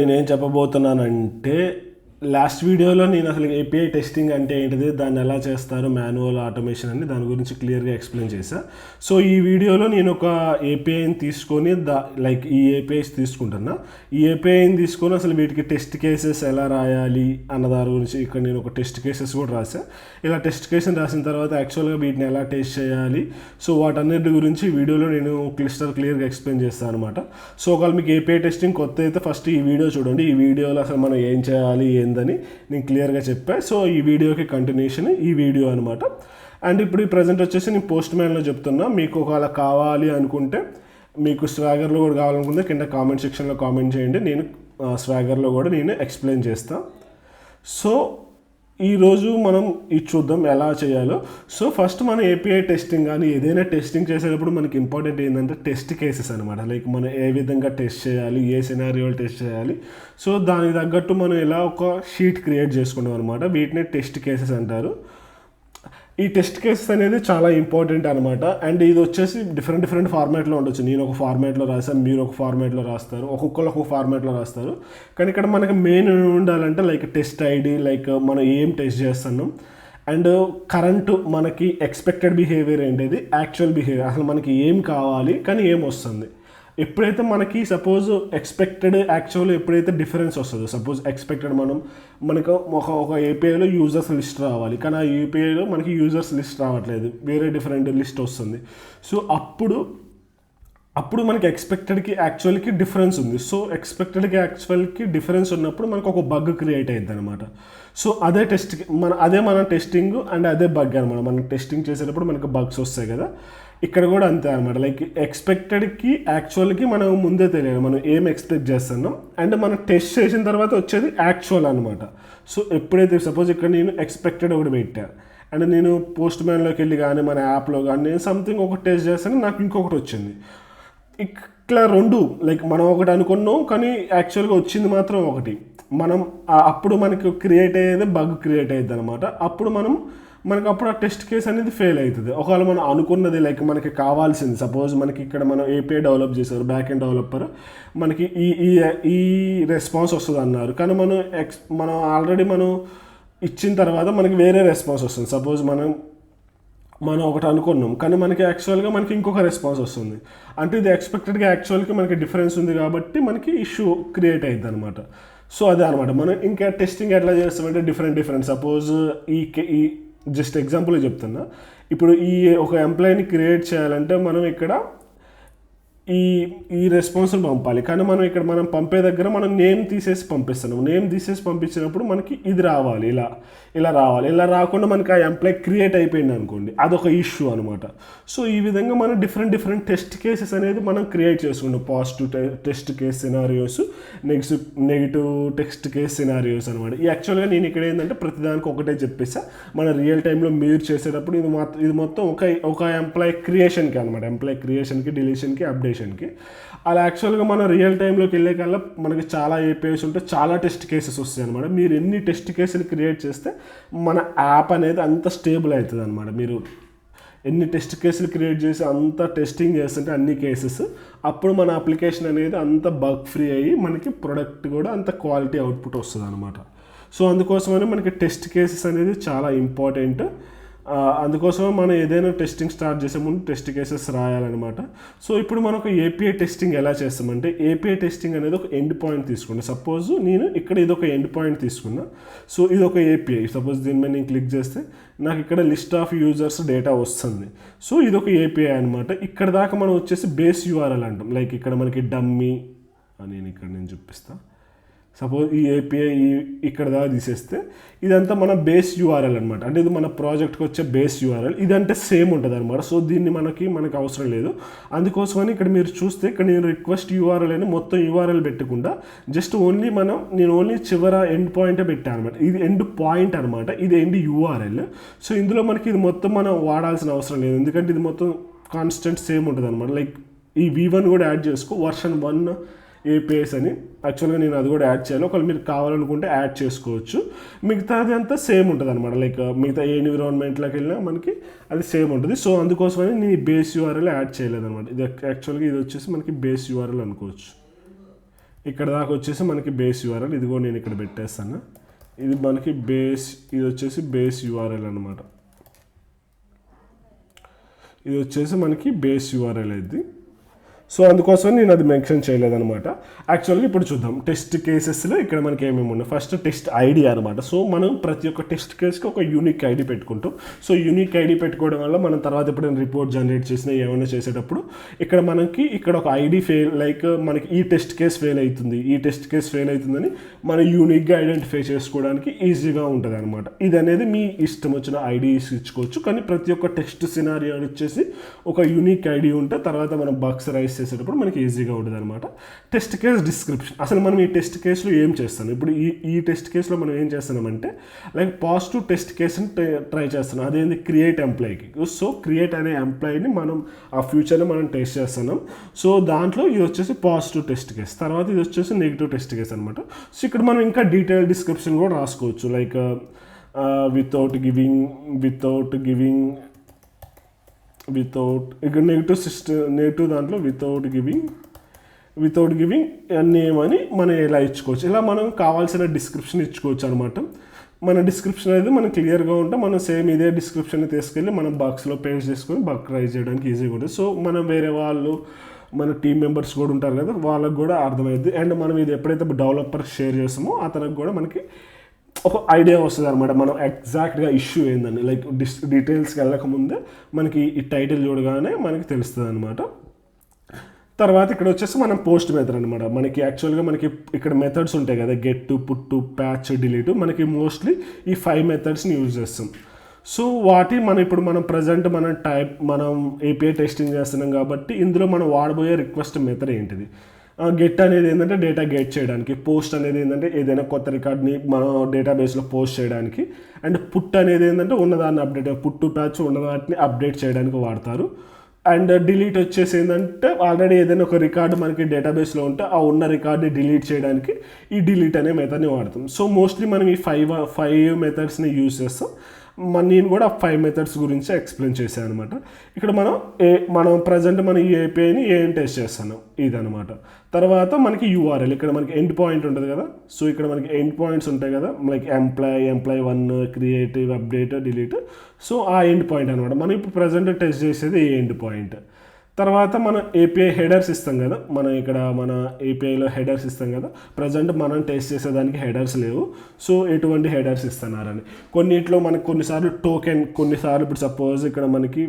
నేనేం చెప్పబోతున్నానంటే లాస్ట్ వీడియోలో నేను అసలు ఏపీఐ టెస్టింగ్ అంటే ఏంటిది, దాన్ని ఎలా చేస్తారు, మాన్యువల్ ఆటోమేషన్ అని దాని గురించి క్లియర్గా ఎక్స్ప్లెయిన్ చేశాను. సో ఈ వీడియోలో నేను ఒక ఏపీఐని తీసుకొని ఈ ఏపీఐస్ తీసుకుంటున్నా. ఈ ఏపీఐని తీసుకొని అసలు వీటికి టెస్ట్ కేసెస్ ఎలా రాయాలి అన్న దాని గురించి ఇక్కడ నేను ఒక టెస్ట్ కేసెస్ కూడా రాశాను. ఇలా టెస్ట్ కేసెస్ రాసిన తర్వాత యాక్చువల్గా వీటిని ఎలా టెస్ట్ చేయాలి, సో వాటన్నిటి గురించి వీడియోలో నేను క్లియర్గా ఎక్స్ప్లెయిన్ చేస్తాను అనమాట. సో ఒకవేళ మీకు ఏపీఐ టెస్టింగ్ కొత్త అయితే ఫస్ట్ ఈ వీడియో చూడండి. ఈ వీడియోలో అసలు మనం ఏం చేయాలి ఏందని నేను క్లియర్గా చెప్పాను. సో ఈ వీడియోకి కంటిన్యూషన్ ఈ వీడియో అనమాట. అండ్ ఇప్పుడు ఈ ప్రజెంట్ వచ్చేసి నేను పోస్ట్మ్యాన్లో చెప్తున్నా. మీకు ఒకవేళ కావాలి అనుకుంటే, మీకు స్వాగర్లో కూడా కావాలనుకుంటే కింద కామెంట్ సెక్షన్లో కామెంట్ చేయండి. నేను స్వాగర్లో కూడా నేను ఎక్స్ప్లెయిన్ చేస్తాను. సో ఈరోజు మనం ఇది చూద్దాం ఎలా చేయాలో. సో ఫస్ట్ మనం ఏపీఐ టెస్టింగ్ కానీ ఏదైనా టెస్టింగ్ చేసేటప్పుడు మనకి ఇంపార్టెంట్ ఏంటంటే టెస్ట్ కేసెస్ అనమాట. లైక్ మనం ఏ విధంగా టెస్ట్ చేయాలి, ఏ సినారియోలు టెస్ట్ చేయాలి, సో దానికి తగ్గట్టు మనం ఇలా ఒక షీట్ క్రియేట్ చేసుకున్నాం అనమాట. వీటిని టెస్ట్ కేసెస్ అంటారు. ఈ టెస్ట్ కేసెస్ అనేది చాలా ఇంపార్టెంట్ అనమాట. అండ్ ఇది వచ్చేసి డిఫరెంట్ ఫార్మాట్లో ఉండొచ్చు. నేను ఒక ఫార్మాట్లో రాశాను, మీరు ఒక ఫార్మాట్లో రాస్తారు, ఒక్కొక్కరు ఒక్కొక్క ఫార్మాట్లో రాస్తారు. కానీ ఇక్కడ మనకి మెయిన్ ఉండాలంటే లైక్ టెస్ట్ ఐడి, లైక్ మనం ఏం టెస్ట్ చేస్తున్నాం, అండ్ కరెంట్ మనకి ఎక్స్పెక్టెడ్ బిహేవియర్ ఏంటిది, యాక్చువల్ బిహేవియర్ అసలు మనకి ఏం కావాలి కానీ ఏం వస్తుంది. ఎప్పుడైతే మనకి సపోజ్ ఎక్స్పెక్టెడ్ యాక్చువల్ ఎప్పుడైతే డిఫరెన్స్ వస్తుందో, సపోజ్ ఎక్స్పెక్టెడ్ మనకు ఒక ఏపీఐలో యూజర్స్ లిస్ట్ రావాలి, కానీ ఆ ఏపీఐలో మనకి యూజర్స్ లిస్ట్ రావట్లేదు, వేరే డిఫరెంట్ లిస్ట్ వస్తుంది. సో అప్పుడు మనకి ఎక్స్పెక్టెడ్కి యాక్చువల్కి డిఫరెన్స్ ఉంది. సో ఎక్స్పెక్టెడ్కి యాక్చువల్కి డిఫరెన్స్ ఉన్నప్పుడు మనకు ఒక బగ్ క్రియేట్ అయ్యింది అనమాట. సో అదే మన టెస్టింగ్ అండ్ అదే బగ్ అనమాట. మనం టెస్టింగ్ చేసేటప్పుడు మనకు బగ్స్ వస్తాయి కదా, ఇక్కడ కూడా అంతే అనమాట. లైక్ ఎక్స్పెక్టెడ్కి యాక్చువల్కి మనం ముందే తెలియాలి మనం ఏం ఎక్స్పెక్ట్ చేస్తున్నాం, అండ్ మనం టెస్ట్ చేసిన తర్వాత వచ్చేది యాక్చువల్ అనమాట. సో ఎప్పుడైతే సపోజ్ ఇక్కడ నేను ఎక్స్పెక్టెడ్ ఒకటి పెట్టాను, అండ్ నేను పోస్ట్మ్యాన్లోకి వెళ్ళి కానీ మన యాప్లో కానీ నేను సంథింగ్ ఒకటి టెస్ట్ చేస్తాను, నాకు ఇంకొకటి వచ్చింది. ఇట్లా రెండు, లైక్ మనం ఒకటి అనుకున్నాం కానీ యాక్చువల్గా వచ్చింది మాత్రం ఒకటి. అప్పుడు మనకి క్రియేట్ అయ్యేది బగ్ క్రియేట్ అయ్యేది అనమాట. అప్పుడు ఆ టెస్ట్ కేస్ అనేది ఫెయిల్ అవుతుంది. ఒకవేళ మనం అనుకున్నది లైక్ మనకి కావాల్సింది, సపోజ్ మనకి ఇక్కడ మనం ఏపీఐ డెవలప్ చేశారు, బ్యాక్ ఎండ్ డెవలపర్, మనకి ఈ రెస్పాన్స్ వస్తుంది అన్నారు, కానీ మనం ఆల్రెడీ ఇచ్చిన తర్వాత మనకి వేరే రెస్పాన్స్ వస్తుంది. సపోజ్ మనం ఒకటి అనుకున్నాం కానీ మనకి యాక్చువల్గా మనకి ఇంకొక రెస్పాన్స్ వస్తుంది. అంటే ఇది ఎక్స్పెక్టెడ్గా యాక్చువల్కి మనకి డిఫరెన్స్ ఉంది కాబట్టి మనకి ఇష్యూ క్రియేట్ అయ్యింది అనమాట. సో అదే అనమాట. మనం ఇంకా టెస్టింగ్ ఎట్లా చేస్తామంటే డిఫరెంట్ సపోజ్ ఈ జస్ట్ ఎగ్జాంపుల్ చెప్తున్నా. ఇప్పుడు ఒక ఎంప్లాయీని క్రియేట్ చేయాలంటే మనం ఇక్కడ ఈ రెస్పాన్స్ని పంపాలి, కానీ మనం పంపే దగ్గర మనం నేమ్ తీసేసి పంపిస్తున్నాం. నేమ్ తీసేసి పంపించినప్పుడు మనకి ఇది రావాలి, ఇలా రావాలి. ఇలా రాకుండా మనకి ఆ ఎంప్లాయీ క్రియేట్ అయిపోయింది అనుకోండి, అదొక ఇష్యూ అనమాట. సో ఈ విధంగా మనం డిఫరెంట్ టెస్ట్ కేసెస్ అనేది మనం క్రియేట్ చేసుకుంటాం. Positive test case scenarios, negative test case scenarios అనమాట. యాక్చువల్గా నేను ఇక్కడ ఏంటంటే ప్రతిదానికి ఒకటే చెప్పేసా. మన రియల్ టైంలో మీరు చేసేటప్పుడు ఇది మొత్తం ఒక ఎంప్లాయీ క్రియేషన్కి అనమాట. ఎంప్లాయీ క్రియేషన్కి, డిలీషన్కి, అప్డేషన్కి. అలా యాక్చువల్గా మనం రియల్ టైంలోకి వెళ్ళే కల్లా మనకి చాలా ఏపీఐస్ ఉంటే చాలా టెస్ట్ కేసెస్ వస్తాయి అనమాట. మీరు ఎన్ని టెస్ట్ కేసులు క్రియేట్ చేస్తే మన యాప్ అనేది అంత స్టేబుల్ అవుతుంది అనమాట. మీరు ఎన్ని టెస్ట్ కేసులు క్రియేట్ చేసి అంత టెస్టింగ్ చేస్తుంటే అన్ని కేసెస్, అప్పుడు మన అప్లికేషన్ అనేది అంత బగ్ ఫ్రీ అయ్యి మనకి ప్రొడక్ట్ కూడా అంత క్వాలిటీ అవుట్పుట్ వస్తుంది అనమాట. సో అందుకోసమని మనకి టెస్ట్ కేసెస్ అనేది చాలా ఇంపార్టెంట్. అందుకోసం మనం ఏదైనా టెస్టింగ్ స్టార్ట్ చేసే ముందు టెస్ట్ కేసెస్ రాయాలన్నమాట. సో ఇప్పుడు మనం ఒక ఏపీఐ టెస్టింగ్ ఎలా చేస్తామంటే, ఏపీఐ టెస్టింగ్ అనేది ఒక ఎండ్ పాయింట్ తీసుకున్నా. సపోజ్ నేను ఇక్కడ ఇది ఒక ఎండ్ పాయింట్ తీసుకున్నా. సో ఇది ఒక ఏపీఐ. సపోజ్ దీని మీద నేను క్లిక్ చేస్తే నాకు ఇక్కడ లిస్ట్ ఆఫ్ యూజర్స్ డేటా వస్తుంది. సో ఇది ఒక ఏపీఐ అనమాట. ఇక్కడ దాకా మనం వచ్చేసి బేస్ యూఆర్ఎల్ అంటాం. లైక్ ఇక్కడ మనకి డమ్మీ అని నేను చూపిస్తాను. సపోజ్ ఈ ఏపీఐ ఇక్కడ దాకా తీసేస్తే ఇదంతా మన బేస్ యూఆర్ఎల్ అనమాట. అంటే ఇది మన ప్రాజెక్ట్కి వచ్చే బేస్ యూఆర్ఎల్. ఇదంటే సేమ్ ఉంటుంది అనమాట. సో దీన్ని మనకి అవసరం లేదు. అందుకోసమని ఇక్కడ మీరు చూస్తే ఇక్కడ నేను రిక్వెస్ట్ యూఆర్ఎల్ అని మొత్తం యూఆర్ఎల్ పెట్టకుండా జస్ట్ నేను ఓన్లీ చివర ఎండ్ పాయింటే పెట్టాను అనమాట. ఇది ఎండ్ పాయింట్ అనమాట, ఇది ఎండ్ యూఆర్ఎల్. సో ఇందులో మనకి ఇది మొత్తం మనం వాడాల్సిన అవసరం లేదు, ఎందుకంటే ఇది మొత్తం కాన్స్టెంట్ సేమ్ ఉంటుంది అనమాట. లైక్ ఈ V1 కూడా యాడ్ చేసుకో, వర్షన్ 1 ఏపీఐస్ అని. యాక్చువల్గా నేను అది కూడా యాడ్ చేయాలి, ఒకవేళ మీరు కావాలనుకుంటే యాడ్ చేసుకోవచ్చు. మిగతాది అంతా సేమ్ ఉంటుంది అనమాట. లైక్ మిగతా ఏ ఎన్విరాన్మెంట్లోకి వెళ్ళినా మనకి అది సేమ్ ఉంటుంది. సో అందుకోసమని నేను బేస్ యూఆర్ఎల్ యాడ్ చేయలేదు అనమాట. ఇది యాక్చువల్గా ఇది వచ్చేసి మనకి బేస్ యూఆర్ఎల్ అనుకోవచ్చు. ఇక్కడ దాకా వచ్చేసి మనకి బేస్ యూఆర్ఎల్, ఇదిగో నేను ఇక్కడ పెట్టేస్తాను. ఇది మనకి బేస్, ఇది వచ్చేసి బేస్ యూఆర్ఎల్ అనమాట. ఇది వచ్చేసి మనకి బేస్ యూఆర్ఎల్ ఇది. సో అందుకోసం నేను అది మెన్షన్ చేయలేదన్నమాట. యాక్చువల్గా ఇప్పుడు చూద్దాం టెస్ట్ కేసెస్లో ఇక్కడ మనకి ఏమేమి ఉన్నాయి. ఫస్ట్ టెస్ట్ ఐడి అనమాట. సో మనం ప్రతి ఒక్క టెస్ట్ కేస్కి ఒక యూనిక్ ఐడి పెట్టుకుంటాం. సో యూనిక్ ఐడి పెట్టుకోవడం వల్ల మనం తర్వాత ఎప్పుడైనా రిపోర్ట్ జనరేట్ చేసినా ఏమైనా చేసేటప్పుడు ఇక్కడ మనకి ఇక్కడ ఒక ఐడి ఫెయిల్, లైక్ మనకి ఈ టెస్ట్ కేస్ ఫెయిల్ అవుతుంది, ఈ టెస్ట్ కేస్ ఫెయిల్ అవుతుందని మనం యూనిక్గా ఐడెంటిఫై చేసుకోవడానికి ఈజీగా ఉంటుంది అనమాట. ఇది అనేది మీ ఇష్టం వచ్చిన ఐడీస్ ఇచ్చుకోవచ్చు, కానీ ప్రతి ఒక్క టెస్ట్ సినారియో వచ్చేసి ఒక యూనిక్ ఐడి ఉంటే తర్వాత మనం బగ్స్ రైస్ చేసేటప్పుడు మనకి ఈజీగా ఉంటుంది అనమాట. టెస్ట్ కేస్ డిస్క్రిప్షన్, అసలు మనం ఈ టెస్ట్ కేసులో ఏం చేస్తాం, ఇప్పుడు ఈ టెస్ట్ కేసులో మనం ఏం చేస్తున్నామంటే లైక్ పాజిటివ్ టెస్ట్ కేసుని ట్రై చేస్తున్నాం. అదేంటి, క్రియేట్ ఎంప్లాయీకి. సో క్రియేట్ అనే ఎంప్లాయీని మనం ఆ ఫ్యూచర్ని మనం టెస్ట్ చేస్తున్నాం. సో దాంట్లో ఇది వచ్చేసి పాజిటివ్ టెస్ట్ కేస్, తర్వాత ఇది వచ్చేసి నెగిటివ్ టెస్ట్ కేస్ అనమాట. సో ఇక్కడ మనం ఇంకా డీటెయిల్ డిస్క్రిప్షన్ కూడా రాసుకోవచ్చు, లైక్ వితౌట్ ఇక్కడ నెగిటివ్ దాంట్లో వితౌట్ గివింగ్ నేమ్ అని మనం ఇలా ఇచ్చుకోవచ్చు. ఇలా మనం కావాల్సిన డిస్క్రిప్షన్ ఇచ్చుకోవచ్చు అనమాట. మన డిస్క్రిప్షన్ అనేది మనకు క్లియర్గా ఉంటే మనం సేమ్ ఇదే డిస్క్రిప్షన్ తీసుకెళ్ళి మనం బాక్స్లో పేస్ట్ చేసుకొని బగ్ ట్రై చేయడానికి ఈజీగా ఉంటుంది. సో మనం వేరే వాళ్ళు, మన టీమ్ మెంబర్స్ కూడా ఉంటారు కదా, వాళ్ళకు కూడా అర్థమైంది. అండ్ మనం ఇది ఎప్పుడైతే డెవలపర్ షేర్ చేస్తామో అతనికి కూడా మనకి ఒక ఐడియా వస్తుంది అనమాట, మనం ఎగ్జాక్ట్గా ఇష్యూ ఏందని. లైక్ డీటెయిల్స్కి వెళ్ళకముందే మనకి ఈ టైటిల్ చూడగానే మనకి తెలుస్తుంది అనమాట. తర్వాత ఇక్కడ వచ్చేసి మనం పోస్ట్ మెథడ్ అనమాట. మనకి యాక్చువల్గా మనకి ఇక్కడ మెథడ్స్ ఉంటాయి కదా, గెట్, పుట్, ప్యాచ్, డిలీట్. మనకి మోస్ట్లీ ఈ 5 మెథడ్స్ని యూజ్ చేస్తాం. సో ఇప్పుడు మనం ప్రజెంట్ మనం ఏపీఐ టెస్టింగ్ చేస్తున్నాం కాబట్టి ఇందులో మనం వాడబోయే రిక్వెస్ట్ మెథడ్ ఏంటిది. గెట్ అనేది ఏంటంటే డేటా గెట్ చేయడానికి, పోస్ట్ అనేది ఏంటంటే ఏదైనా కొత్త రికార్డ్ని మన డేటాబేస్లో పోస్ట్ చేయడానికి, అండ్ పుట్ అనేది ఏంటంటే ఉన్నదాన్ని అప్డేట్, పుట్టు ప్యాచ్ ఉన్నదాన్ని అప్డేట్ చేయడానికి వాడతారు. అండ్ డిలీట్ వచ్చేసి ఏంటంటే ఆల్రెడీ ఏదైనా ఒక రికార్డు మనకి డేటాబేస్లో ఉంటే ఆ ఉన్న రికార్డ్ని డిలీట్ చేయడానికి ఈ డిలీట్ అనే మెథడ్ని వాడతాం. సో మోస్ట్లీ మనం ఈ 5 మెథడ్స్ని యూజ్ చేస్తాం. నేను కూడా 5 మెథడ్స్ గురించి ఎక్స్ప్లెయిన్ చేశాను అనమాట. ఇక్కడ మనం ప్రజెంట్ మనం ఈ ఏపీఐని ఏం టెస్ట్ చేస్తున్నాం ఇదనమాట. తర్వాత మనకి యూఆర్ఎల్, ఇక్కడ మనకి ఎండ్ పాయింట్ ఉంటుంది కదా. సో ఇక్కడ మనకి ఎండ్ పాయింట్స్ ఉంటాయి కదా, like employ 1, creative, update, delete. So ఆ ఎండ్ పాయింట్ అనమాట. మనం ఇప్పుడు ప్రజెంట్ టెస్ట్ చేసేది ఈ ఎండ్ పాయింట్. తర్వాత మనం ఏపీఐ హెడర్స్ ఇస్తాం కదా, మన ఏపీఐలో హెడర్స్ ఇస్తాం కదా. ప్రజెంట్ మనం టెస్ట్ చేసేదానికి హెడర్స్ లేవు. సో ఎటువంటి హెడర్స్ ఇస్తున్నారని కొన్నిట్లో మనకి కొన్నిసార్లు కొన్నిసార్లు ఇప్పుడు సపోజ్ ఇక్కడ మనకి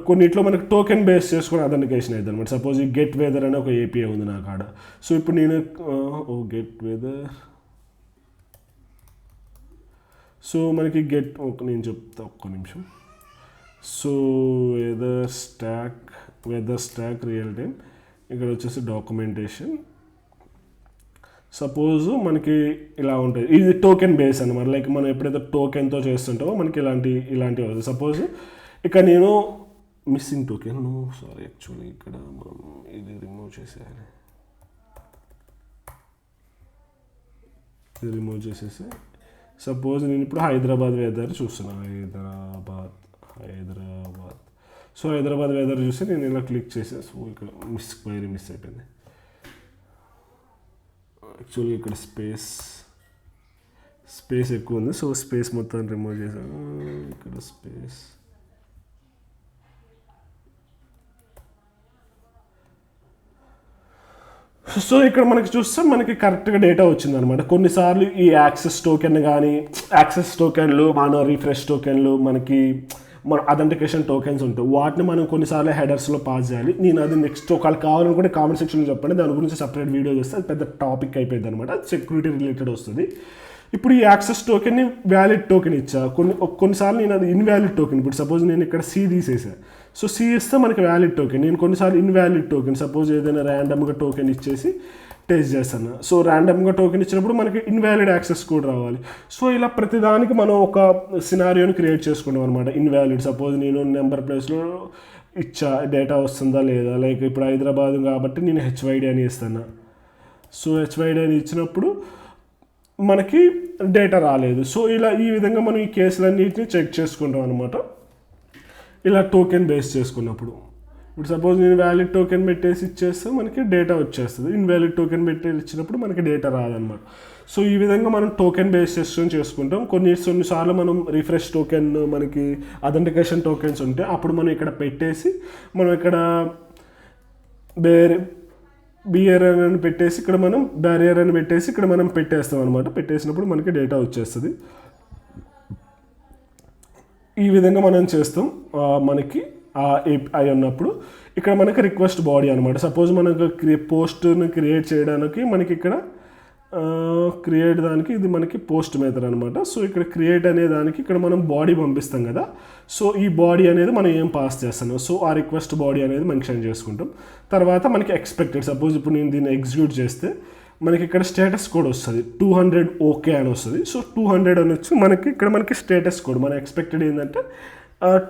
కొన్నిట్లో మనకి టోకెన్ బేస్ చేసుకుని అథెంటికేషన్ అవుతుంది అనమాట. సపోజ్ ఈ గెట్ వెదర్ అనే ఒక ఏపీఐ ఉంది నా కాడ. సో ఇప్పుడు నేను గెట్ వెదర్, సో మనకి నేను చెప్తా ఒక్క నిమిషం. So weather stack real time, ఇక్కడ వచ్చేసి డాక్యుమెంటేషన్. సపోజ్ మనకి ఇలా ఉంటుంది, ఇది టోకెన్ బేస్ అనమాట. లైక్ మనం ఎప్పుడైతే టోకెన్తో చేస్తుంటామో మనకి ఇలాంటివి అవుతుంది. సపోజ్ ఇక్కడ నేను మిస్సింగ్ టోకెన్, సారీ యాక్చువల్లీ ఇక్కడ మనం ఇది రిమూవ్ చేసేసి సపోజ్ నేను ఇప్పుడు హైదరాబాద్ వెదర్ చూస్తున్నాను. హైదరాబాద్ సో హైదరాబాద్ వెదర్ చూసి నేను ఇలా క్లిక్ చేసా. సో ఇక్కడ మిస్ అయిపోయింది యాక్చువల్లీ. ఇక్కడ స్పేస్ ఎక్కువ ఉంది. సో స్పేస్ మొత్తం రిమూవ్ చేశాను. ఇక్కడ స్పేస్, సో ఇక్కడ మనకి చూస్తే మనకి కరెక్ట్గా డేటా వచ్చిందనమాట. కొన్నిసార్లు ఈ యాక్సెస్ టోకెన్లు, మన రిఫ్రెష్ టోకెన్లు, మన అథెంటికేషన్ టోకెన్స్ ఉంటాయి. వాటిని మనం కొన్నిసార్లు హెడర్స్లో పాస్ చేయాలి. నేను అది నెక్స్ట్ ఒకవేళ కావాలనుకుంటే కామెంట్ సెక్షన్లో చెప్పండి, దాని గురించి సపరేట్ వీడియో చేస్తే అది పెద్ద టాపిక్ అయిపోయింది అనమాట. అది సెక్యూరిటీ రిలేటెడ్ వస్తుంది. ఇప్పుడు ఈ యాక్సెస్ టోకెన్ని వ్యాలిడ్ టోకెన్ ఇచ్చా, కొన్నిసార్లు నేను అది ఇన్వాలిడ్ టోకెన్. ఇప్పుడు సపోజ్ నేను ఇక్కడ సి తీసేసా. సో సి ఇస్తే మనకి వ్యాలిడ్ టోకెన్. నేను కొన్నిసార్లు ఇన్వాలిడ్ టోకెన్, సపోజ్ ఏదైనా ర్యాండమ్గా టోకెన్ ఇచ్చేసి టెస్ట్ చేస్తాను. సో ర్యాండమ్గా టోకెన్ ఇచ్చినప్పుడు మనకి ఇన్వాలిడ్ యాక్సెస్ కోడ్ రావాలి. సో ఇలా ప్రతిదానికి మనం ఒక సినారియోని క్రియేట్ చేసుకుంటాం అనమాట. ఇన్వాలిడ్, సపోజ్ నేను నెంబర్ ప్లేస్లో ఇచ్చా, డేటా వస్తుందా లేదా. లైక్ ఇప్పుడు హైదరాబాద్ కాబట్టి నేను హెచ్వైడి అని ఇస్తాను. సో హెచ్వైడి అని ఇచ్చినప్పుడు మనకి డేటా రాలేదు. సో ఈ విధంగా మనం ఈ కేసులన్నింటినీ చెక్ చేసుకుంటాం అనమాట. ఇలా టోకెన్ బేస్ చేసుకున్నప్పుడు ఇప్పుడు సపోజ్ నేను వ్యాలిడ్ టోకెన్ పెట్టేసి ఇచ్చేస్తే మనకి డేటా వచ్చేస్తుంది, ఇన్వాలిడ్ టోకెన్ పెట్టేసి ఇచ్చినప్పుడు మనకి డేటా రాదనమాట. సో ఈ విధంగా మనం టోకెన్ బేస్ సిస్టమ్ చేసుకుంటాం. కొన్నిసార్లు మనం రిఫ్రెష్ టోకెన్, మనకి అథెంటికేషన్ టోకెన్స్ ఉంటే అప్పుడు మనం ఇక్కడ పెట్టేసి మనం ఇక్కడ బిఆర్ అని పెట్టేసి ఇక్కడ మనం బ్యారియర్ అని పెట్టేసి ఇక్కడ మనం పెట్టేస్తాం అనమాట. పెట్టేసినప్పుడు మనకి డేటా వచ్చేస్తుంది. ఈ విధంగా మనం చేస్తాం. మనకి ఏపీఐ ఉన్నప్పుడు ఇక్కడ మనకి రిక్వెస్ట్ బాడీ అనమాట. సపోజ్ మనకు పోస్ట్ని క్రియేట్ చేయడానికి మనకి ఇక్కడ క్రియేట్ దానికి ఇది మనకి పోస్ట్ మెథడ్ అనమాట. సో ఇక్కడ క్రియేట్ అనే దానికి ఇక్కడ మనం బాడీ పంపిస్తాం కదా. సో ఈ బాడీ అనేది మనం ఏం పాస్ చేస్తాను, సో ఆ రిక్వెస్ట్ బాడీ అనేది మెన్షన్ చేసుకుంటాం. తర్వాత మనకి ఎక్స్పెక్టెడ్, సపోజ్ ఇప్పుడు నేను దీన్ని ఎగ్జిక్యూట్ చేస్తే మనకి ఇక్కడ స్టేటస్ కోడ్ వస్తుంది, 200 ఓకే అని వస్తుంది. సో 200 అని వచ్చి మనకి ఇక్కడ మనకి స్టేటస్ కోడ్ మన ఎక్స్పెక్టెడ్ ఏంటంటే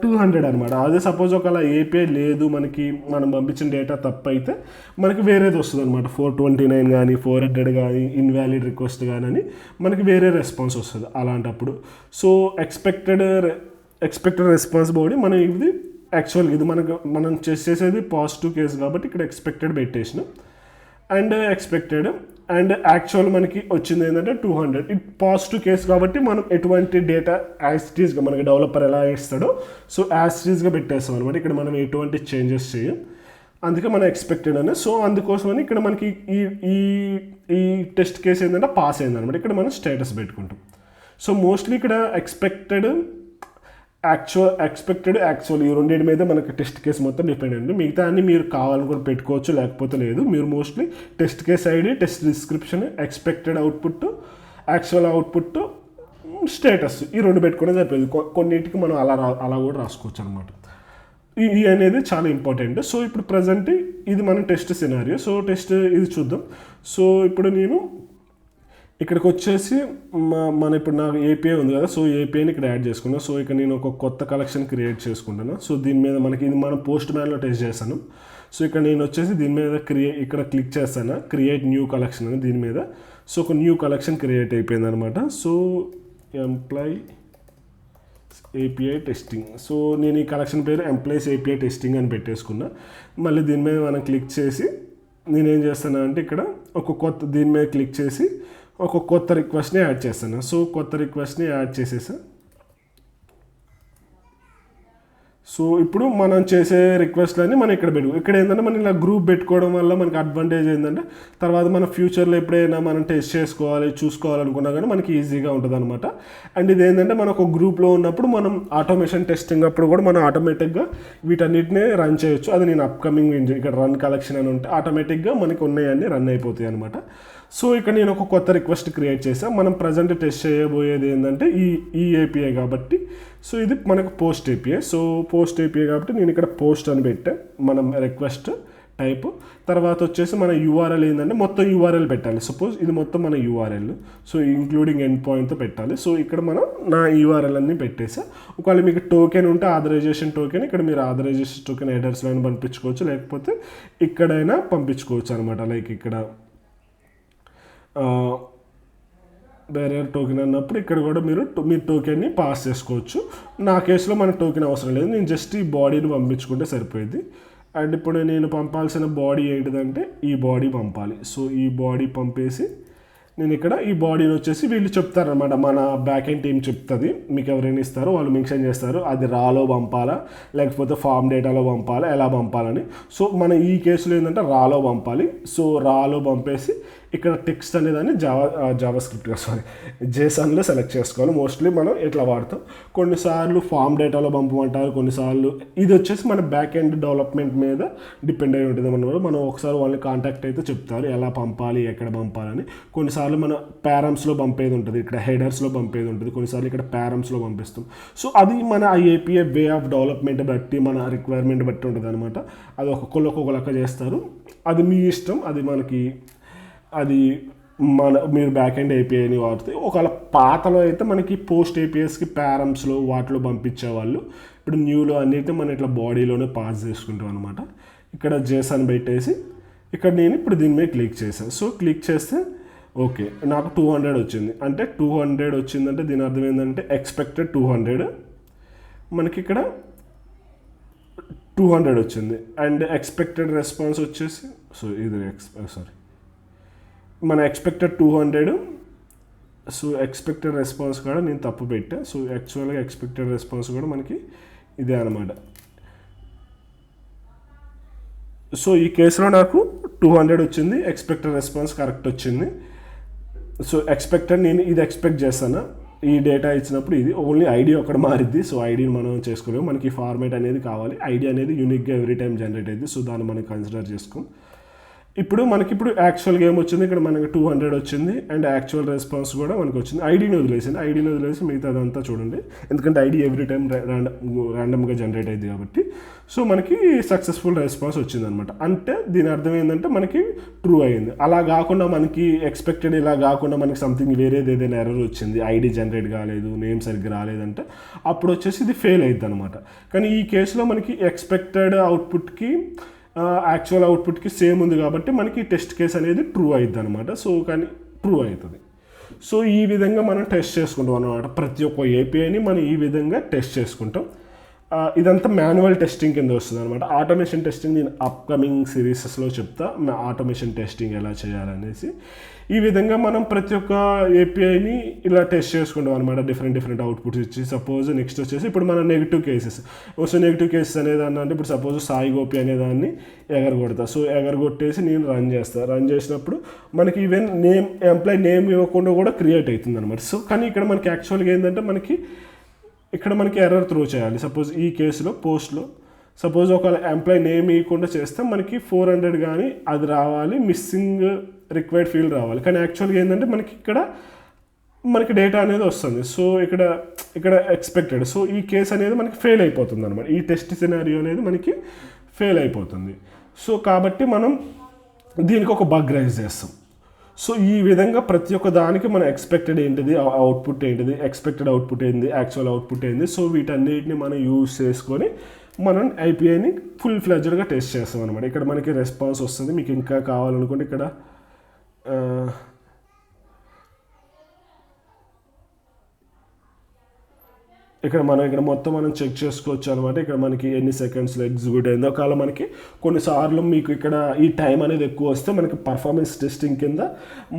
200 అనమాట. అదే సపోజ్ ఒకవేళ ఏపీఐ లేదు, మనకి మనం పంపించిన డేటా తప్పు అయితే మనకి వేరేది వస్తుంది అనమాట. 429 కానీ 400 కానీ ఇన్వాలిడ్ రిక్వెస్ట్ కానీ అని మనకి వేరే రెస్పాన్స్ వస్తుంది అలాంటప్పుడు. సో ఎక్స్పెక్టెడ్ రెస్పాన్స్ బాడీ మనం ఇది యాక్చువల్గా ఇది మనం చేసేది పాజిటివ్ కేసు కాబట్టి ఇక్కడ ఎక్స్పెక్టెడ్ పెట్టేసినాం. అండ్ ఎక్స్పెక్టెడ్ అండ్ యాక్చువల్ మనకి వచ్చింది ఏంటంటే 200. ఇది పాజిటివ్ కేసు కాబట్టి మనం ఎటువంటి డేటా యాస్టీస్గా మనకి డెవలపర్ ఎలా ఇస్తాడో సో యాస్టీస్గా పెట్టేస్తాం అనమాట. ఇక్కడ మనం ఎటువంటి చేంజెస్ చేయం, అందుకే మనం ఎక్స్పెక్టెడ్ అని. సో అందుకోసమని ఇక్కడ మనకి ఈ టెస్ట్ కేసు ఏంటంటే పాస్ అయింది అనమాట. ఇక్కడ మనం స్టేటస్ పెట్టుకుంటాం. సో మోస్ట్లీ ఇక్కడ ఎక్స్పెక్టెడ్ యాక్చువల్ ఈ రెండింటి మీద మనకి టెస్ట్ కేసు మొత్తం డిపెండ్ అయ్యింది. మిగతా అన్ని మీరు కావాలనుకుని పెట్టుకోవచ్చు, లేకపోతే లేదు. మీరు mostly test case ID, test description, expected output, actual output, status ఈ రెండు పెట్టుకునే సరిపోయింది. కొన్నిటికి మనం అలా కూడా రాసుకోవచ్చు అనమాట. ఇది అనేది చాలా ఇంపార్టెంట్. సో ఇప్పుడు ప్రజెంట్ ఇది మన టెస్ట్ సినారియో. సో టెస్ట్ ఇది చూద్దాం. సో ఇప్పుడు నేను ఇక్కడికి వచ్చేసి మన ఇప్పుడు నాకు ఏపీఐ ఉంది కదా. సో ఏపీఐని ఇక్కడ యాడ్ చేసుకున్నాను. సో ఇక్కడ నేను ఒక కొత్త కలెక్షన్ క్రియేట్ చేసుకుంటాను. సో దీని మీద మనకి ఇది మనం పోస్ట్ మ్యాన్లో టెస్ట్ చేస్తాను. సో ఇక్కడ నేను వచ్చేసి దీని మీద ఇక్కడ క్లిక్ చేస్తాను, క్రియేట్ న్యూ కలెక్షన్ అని దీని మీద. సో ఒక న్యూ కలెక్షన్ క్రియేట్ అయిపోయింది అనమాట. So employ API testing. So నేను ఈ కలెక్షన్ పేరు ఎంప్లాయీస్ ఏపీఐ టెస్టింగ్ అని పెట్టేసుకున్నా. మళ్ళీ దీని మీద మనం క్లిక్ చేసి నేనేం చేస్తాను అంటే ఇక్కడ దీని మీద క్లిక్ చేసి ఒక కొత్త రిక్వెస్ట్ని యాడ్ చేస్తాను. సో కొత్త రిక్వెస్ట్ని యాడ్ చేసేసా. సో ఇప్పుడు మనం చేసే రిక్వెస్ట్లన్నీ మనం ఇక్కడ ఇక్కడ ఏంటంటే మనం ఇలా గ్రూప్ పెట్టుకోవడం వల్ల మనకి అడ్వాంటేజ్ ఏంటంటే తర్వాత మన ఫ్యూచర్లో ఎప్పుడైనా మనం టెస్ట్ చూసుకోవాలనుకున్నా కానీ మనకి ఈజీగా ఉంటుంది అనమాట. అండ్ ఇది ఏంటంటే మనం ఒక గ్రూప్లో ఉన్నప్పుడు మనం ఆటోమేషన్ టెస్టింగ్ అప్పుడు కూడా మనం ఆటోమేటిక్గా వీటన్నిటిని రన్ చేయొచ్చు. అది నేను అప్కమింగ్ ఇక్కడ రన్ కలెక్షన్ అని ఉంటే ఆటోమేటిక్గా మనకి ఉన్నాయన్నీ రన్ అయిపోతాయి అనమాట. సో ఇక్కడ నేను ఒక కొత్త రిక్వెస్ట్ క్రియేట్ చేసాను. మనం ప్రజెంట్ టెస్ట్ చేయబోయేది ఏంటంటే ఈ ఏపీఐ కాబట్టి. సో ఇది మనకు post API. So post API కాబట్టి నేను ఇక్కడ పోస్ట్ అని పెట్టాను మనం రిక్వెస్ట్ టైప్. తర్వాత వచ్చేసి మన యూఆర్ఎల్ ఏంటంటే మొత్తం యూఆర్ఎల్ పెట్టాలి. సపోజ్ ఇది మొత్తం మన యూఆర్ఎల్, సో ఇంక్లూడింగ్ ఎండ్ పాయింట్తో పెట్టాలి. సో ఇక్కడ మనం నా యూఆర్ఎల్ అన్ని పెట్టేసా. ఒకవేళ మీకు టోకెన్ ఉంటే ఆథరైజేషన్ టోకెన్, ఇక్కడ మీరు ఆథరైజేషన్ టోకెన్ హెడర్స్లో పంపించుకోవచ్చు, లేకపోతే ఇక్కడైనా పంపించుకోవచ్చు అనమాట. లైక్ ఇక్కడ బ్యారియర్ టోకెన్ అన్నప్పుడు ఇక్కడ కూడా మీ టోకెన్ని పాస్ చేసుకోవచ్చు. నా కేసులో మనకు టోకెన్ అవసరం లేదు, నేను జస్ట్ ఈ బాడీని పంపించుకుంటే సరిపోయింది. అండ్ ఇప్పుడు నేను పంపాల్సిన బాడీ ఏంటిదంటే ఈ బాడీ పంపాలి. సో ఈ బాడీ పంపేసి నేను ఇక్కడ ఈ బాడీని వచ్చేసి వీళ్ళు చెప్తారనమాట, మన బ్యాక్ ఎండ్ టీం చెప్తుంది. మీకు ఎవరైనా ఇస్తారో వాళ్ళు మెన్షన్ చేస్తారు అది రాలో పంపాలా లేకపోతే ఫామ్ డేటాలో పంపాలా, ఎలా పంపాలని. సో మన ఈ కేసులో ఏంటంటే రాలో పంపాలి. సో రాలో పంపేసి ఇక్కడ టెక్స్ట్ అనేదాన్ని జావా స్క్రిప్ట్గా జేసన్లో సెలెక్ట్ చేసుకోవాలి. మోస్ట్లీ మనం ఇట్లా వాడతాం. కొన్నిసార్లు ఫామ్ డేటాలో పంపమంటారు, కొన్నిసార్లు ఇది వచ్చేసి మన బ్యాక్ ఎండ్ డెవలప్మెంట్ మీద డిపెండ్ అయి ఉంటుంది అన్నమాట. మనం ఒకసారి వాళ్ళని కాంటాక్ట్ అయితే చెప్తారు ఎలా పంపాలి, ఎక్కడ పంపాలని. కొన్నిసార్లు మన ప్యారమ్స్లో పంపేది ఉంటుంది, ఇక్కడ హెడర్స్లో పంపేది ఉంటుంది, కొన్నిసార్లు ఇక్కడ ప్యారమ్స్లో పంపిస్తాం. సో అది మన ఏపీఐ వే ఆఫ్ డెవలప్మెంట్ బట్టి మన రిక్వైర్మెంట్ బట్టి ఉంటుంది అనమాట. అది ఒక్కొక్క లెక్క చేస్తారు, అది మీ ఇష్టం. అది మీరు బ్యాక్ ఎండ్ ఏపీఐని వాడితే. ఒకవేళ పాతలో అయితే మనకి పోస్ట్ ఏపీఎస్కి ప్యారమ్స్లో వాటిలో పంపించేవాళ్ళు. ఇప్పుడు న్యూలో అన్నిటి మనం ఇట్లా బాడీలోనే పాస్ చేసుకుంటాం అనమాట. ఇక్కడ జేసన్ పెట్టేసి ఇక్కడ నేను ఇప్పుడు దీని మీద క్లిక్ చేశాను. సో క్లిక్ చేస్తే ఓకే నాకు 200 వచ్చింది. అంటే 200 వచ్చిందంటే దీని అర్థం ఏంటంటే ఎక్స్పెక్టెడ్ 200. మనకి ఇక్కడ 200 వచ్చింది. అండ్ ఎక్స్పెక్టెడ్ రెస్పాన్స్ వచ్చేసి సో ఇది సారీ మన ఎక్స్పెక్టెడ్ 200. సో ఎక్స్పెక్టెడ్ రెస్పాన్స్ కూడా నేను తప్పు పెట్టా. సో యాక్చువల్గా ఎక్స్పెక్టెడ్ రెస్పాన్స్ కూడా మనకి ఇదే అనమాట. సో ఈ కేసులో నాకు 200 వచ్చింది, ఎక్స్పెక్టెడ్ రెస్పాన్స్ కరెక్ట్ వచ్చింది. సో ఎక్స్పెక్టెడ్ నేను ఇది ఎక్స్పెక్ట్ చేస్తాను. ఈ డేటా ఇచ్చినప్పుడు ఇది ఓన్లీ ఐడి ఒకటి మారిద్ది. సో ఐడిని మనం చేసుకోలేము, మనకి ఫార్మేట్ అనేది కావాలి. ఐడి అనేది యూనిక్గా ఎవ్రీ టైం జనరేట్ అయింది. సో దాన్ని మనం కన్సిడర్ చేసుకోం. ఇప్పుడు యాక్చువల్గా ఏమొచ్చింది, ఇక్కడ మనకి 200 వచ్చింది అండ్ యాక్చువల్ రెస్పాన్స్ కూడా మనకు వచ్చింది. ఐడిని వదిలేసి మిగతా అదంతా చూడండి, ఎందుకంటే ఐడి ఎవ్రీ టైం ర్యాండమ్గా జనరేట్ అయింది కాబట్టి. సో మనకి సక్సెస్ఫుల్ రెస్పాన్స్ వచ్చింది అనమాట. అంటే దీని అర్థం ఏంటంటే మనకి ట్రూ అయ్యింది. అలా కాకుండా మనకి ఎక్స్పెక్టెడ్ ఇలా కాకుండా మనకి సంథింగ్ వేరేది ఏదైనా ఎర్రర్ వచ్చింది, ఐడి జనరేట్ కాలేదు, నేమ్ సరిగ్గా రాలేదంటే అప్పుడు వచ్చేసి ఇది ఫెయిల్ అవుతుంది అనమాట. కానీ ఈ కేసులో మనకి ఎక్స్పెక్టెడ్ అవుట్పుట్కి యాక్చువల్ అవుట్పుట్కి సేమ్ ఉంది కాబట్టి మనకి టెస్ట్ కేస్ అనేది ట్రూ అవుతుంది అనమాట. సో కానీ ట్రూ అవుతుంది. సో ఈ విధంగా మనం టెస్ట్ చేసుకుంటాం అనమాట. ప్రతి ఒక్క ఏపీఐని మనం ఈ విధంగా టెస్ట్ చేసుకుంటాం. ఇదంతా మాన్యువల్ టెస్టింగ్ కింద వస్తుంది అనమాట. ఆటోమేషన్ టెస్టింగ్ నేను అప్కమింగ్ సిరీసెస్లో చెప్తా, ఆటోమేషన్ టెస్టింగ్ ఎలా చేయాలనేసి. ఈ విధంగా మనం ప్రతి ఒక్క ఏపీఐని ఇలా టెస్ట్ చేసుకుంటాం అనమాట, డిఫరెంట్ అవుట్పుట్స్ ఇచ్చి. సపోజ్ నెక్స్ట్ వచ్చేసి ఇప్పుడు మన negative cases. So negative cases అనేదాన్ని అంటే ఇప్పుడు సపోజ్ సాయిగోపి అనేదాన్ని ఎగరగొడతా. సో ఎగరగొట్టేసి నేను రన్ చేసినప్పుడు మనకి ఈవెన్ ఎంప్లాయ్ నేమ్ ఇవ్వకుండా కూడా క్రియేట్ అవుతుంది అనమాట. సో కానీ ఇక్కడ మనకి యాక్చువల్గా ఏంటంటే ఇక్కడ మనకి ఎర్రర్ త్రో చేయాలి. సపోజ్ ఈ కేసులో పోస్ట్లో సపోజ్ ఒక ఎంప్లాయ్ నేమ్ ఇవ్వకుండా చేస్తే మనకి 400 కానీ అది రావాలి, మిస్సింగ్ రిక్వైర్డ్ ఫీల్డ్ రావాలి. కానీ యాక్చువల్గా ఏంటంటే మనకి డేటా అనేది వస్తుంది. సో ఇక్కడ ఎక్స్పెక్టెడ్. సో ఈ కేసు అనేది మనకి ఫెయిల్ అయిపోతుంది అనమాట. ఈ టెస్ట్ సినారియో అనేది మనకి ఫెయిల్ అయిపోతుంది. సో కాబట్టి మనం దీనికి ఒక బగ్ రైజ్ చేస్తాం. సో ఈ విధంగా ప్రతి ఒక్క దానికి మనం ఎక్స్పెక్టెడ్ ఏంటిది, అవుట్పుట్ ఏంటిది, ఎక్స్పెక్టెడ్ అవుట్పుట్ ఏంది, యాక్చువల్ అవుట్పుట్ ఏంది. సో వీటన్నిటిని మనం యూజ్ చేసుకొని మనం ఐపీఐని ఫుల్ ఫ్లెడ్జ్డ్గా టెస్ట్ చేస్తాం అనమాట. ఇక్కడ మనకి రెస్పాన్స్ వస్తుంది. మీకు ఇంకా కావాలనుకుంటే ఇక్కడ మొత్తం మనం చెక్ చేసుకోవచ్చు అనమాట. ఇక్కడ మనకి ఎన్ని సెకండ్స్లో ఎగ్జిక్యూట్ అయిందో. ఒకవేళ మనకి కొన్నిసార్లు మీకు ఇక్కడ ఈ టైం అనేది ఎక్కువ వస్తే మనకి పర్ఫార్మెన్స్ టెస్టింగ్ కింద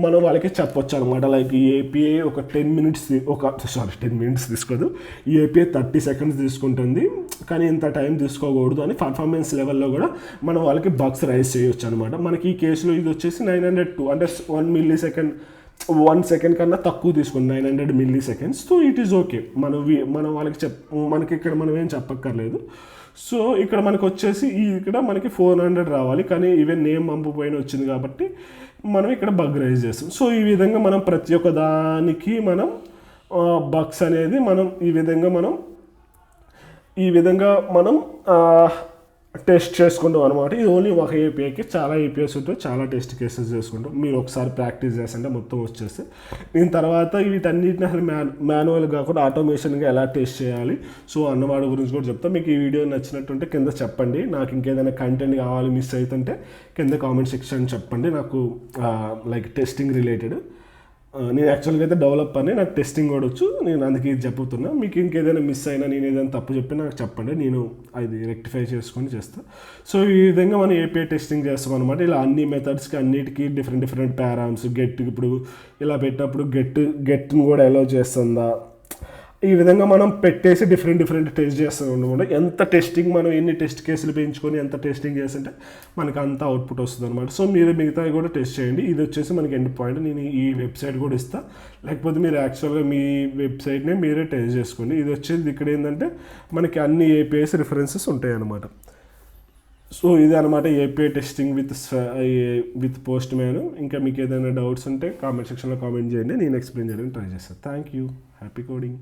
మనం వాళ్ళకి చెప్పొచ్చు అనమాట. లైక్ ఈ ఏపీఐ ఒక 10 మినిట్స్ తీసుకోదు, ఈ ఏపీఐ 30 సెకండ్స్ తీసుకుంటుంది, కానీ ఇంత టైం తీసుకోకూడదు అని పర్ఫార్మెన్స్ లెవెల్లో కూడా మనం వాళ్ళకి బగ్స్ రైజ్ చేయొచ్చు అనమాట. మనకి ఈ కేసులో ఇది వచ్చేసి 902 అంటే 1 సెకండ్ కన్నా తక్కువ తీసుకుంది, 900 milli seconds. So it is okay. మనం వాళ్ళకి మనకి ఇక్కడ మనం ఏం చెప్పక్కర్లేదు. సో ఇక్కడ మనకు వచ్చేసి ఇక్కడ మనకి 400 రావాలి, కానీ ఈవెన్ నేమ్ పంపిపోయిన వచ్చింది కాబట్టి మనం ఇక్కడ బగ్ రైజ్ చేస్తాం. సో ఈ విధంగా మనం ప్రతి ఒక్క దానికి మనం బగ్స్ అనేది మనం ఈ విధంగా మనం టెస్ట్ చేసుకుంటాం అనమాట. ఇది ఓన్లీ ఒక ఏపీఐకి, చాలా ఏపీఐస్ ఉంటాయి, చాలా టెస్ట్ కేసెస్ చేసుకుంటాం. మీరు ఒకసారి ప్రాక్టీస్ చేస్తుంటే మొత్తం వచ్చేస్తే దీని తర్వాత వీటన్నిటిని అసలు మాన్యువల్ కాకుండా ఆటోమేషన్గా ఎలా టెస్ట్ చేయాలి సో అన్నవాడి గురించి కూడా చెప్తాం. మీకు ఈ వీడియో నచ్చినట్టుంటే కింద చెప్పండి. నాకు ఇంకేదైనా కంటెంట్ కావాలి మిస్ అవుతుంటే కింద కామెంట్ సెక్షన్ చెప్పండి. నాకు లైక్ టెస్టింగ్ రిలేటెడ్, నేను యాక్చువల్గా అయితే డెవలపర్ని, నాకు టెస్టింగ్ కూడా వచ్చు. నేను అందుకే ఇది చెప్పుతున్నా. మీకు ఇంకేదైనా మిస్ అయినా నేను ఏదైనా తప్పు చెప్పినా నాకు చెప్పండి, నేను అది రెక్టిఫై చేసుకొని చేస్తాను. సో ఈ విధంగా మనం ఏపీఐ టెస్టింగ్ చేస్తాం అనమాట. ఇలా అన్ని మెథడ్స్కి అన్నిటికీ డిఫరెంట్ పారామ్స్. గెట్ ఇప్పుడు ఇలా పెట్టినప్పుడు గెట్ని కూడా అలౌ చేస్తుందా, ఈ విధంగా మనం పెట్టేసి డిఫరెంట్ టెస్ట్ చేస్తూ ఉండకుండా ఎంత టెస్టింగ్ మనం ఎన్ని టెస్ట్ కేసులు పెంచుకొని ఎంత టెస్టింగ్ చేస్తుంటే మనకు అంత అవుట్పుట్ వస్తుంది అనమాట. సో మీరు మిగతావి కూడా టెస్ట్ చేయండి. ఇది వచ్చేసి మనకి ఎండ్ పాయింట్. నేను ఈ వెబ్సైట్ కూడా ఇస్తాను, లేకపోతే మీరు యాక్చువల్గా మీ వెబ్సైట్ని మీరే టెస్ట్ చేసుకోండి. ఇది వచ్చేది ఇక్కడ ఏంటంటే మనకి అన్ని ఏపీఐస్ రిఫరెన్సెస్ ఉంటాయి అన్నమాట. సో ఇది అనమాట API testing with post man. ఇంకా మీకు ఏదైనా డౌట్స్ ఉంటే కామెంట్ సెక్షన్లో కామెంట్ చేయండి, నేను ఎక్స్ప్లెయిన్ చేయడానికి ట్రై చేస్తాను. Thank you. Happy coding.